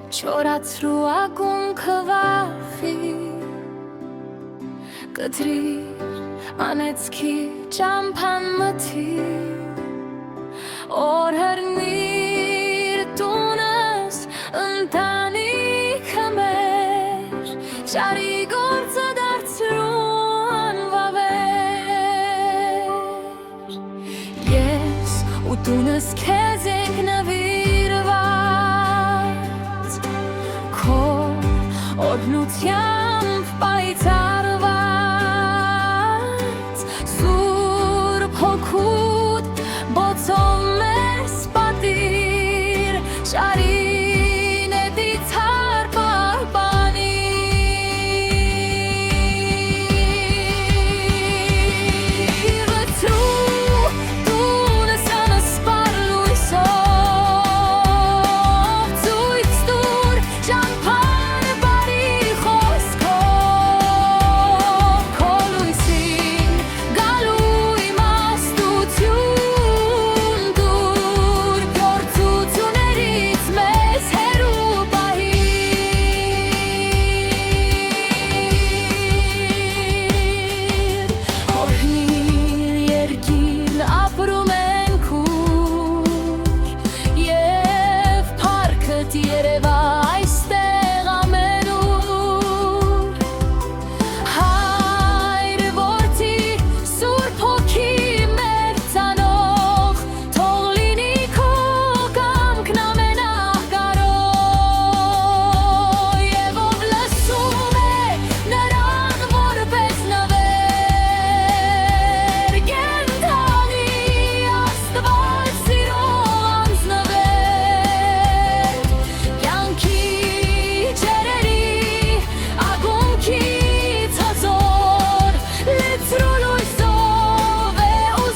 Չորացրու ակունքը վախի կտրիր անեծքի ճամփան մթիր օր հեռնիր տունս ընտանիքը մեր շարի գործը դարձրու անվավեր ես ու տունս քեզ ենք նվիրված քո օրհնությամբ պայծառված սուրբ հոգուդ բոցով մեզ պատիր շարին էդից հար պահպանիր վծրու տունս անսպար լույսով ցույց տուր ճամփան բարի խոսքով քո լույսին գալու իմաստություն դուր գործություններից մեզ հեռու պահիր օրհնիր երկիր ապրում ենք ուր և փառքդ երևա այստեղ ամենուր Հայր որդի Սուրբ Հոգի մեր ծանող թող լինի քո կամքն ամենահգարով և ով լսում է նրան որպես նվեր կենդանի Աստված սիրող անձնվեր կյանքի ջերերի ակունքից հզոր լեցրու լույսով է ու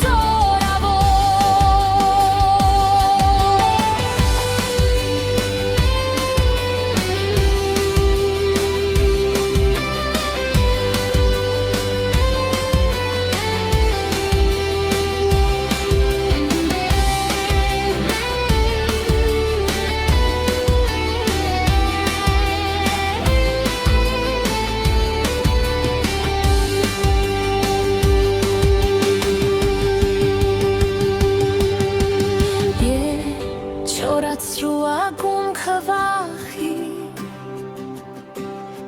չորացրու ակունքը վախի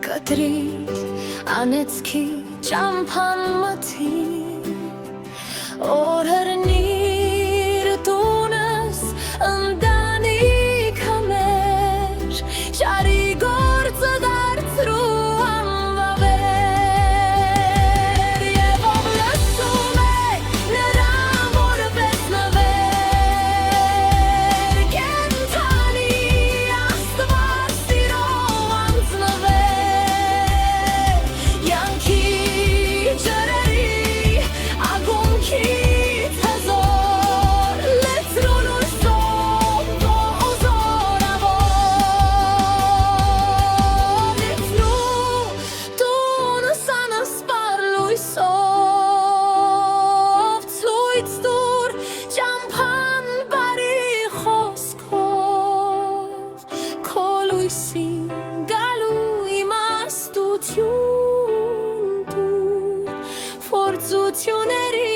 կտրիր անեծքի ճամփան մթիր օր հեռնիր տունս ընտանիքը մեր շարի գործը դարձրու անվավեր և ով լսում է նրան որպես նվեր կենդանի Աստված սիրող անձնվեր կյանքի ջրերի ակունքից հզոր լեցրու լույսով ու զորավոր լեցրու տունս անսպար լույսով ցույց տուր ճամփան բարի խոսքով քո լույսին գալու իմաստություն դուր փորձությունների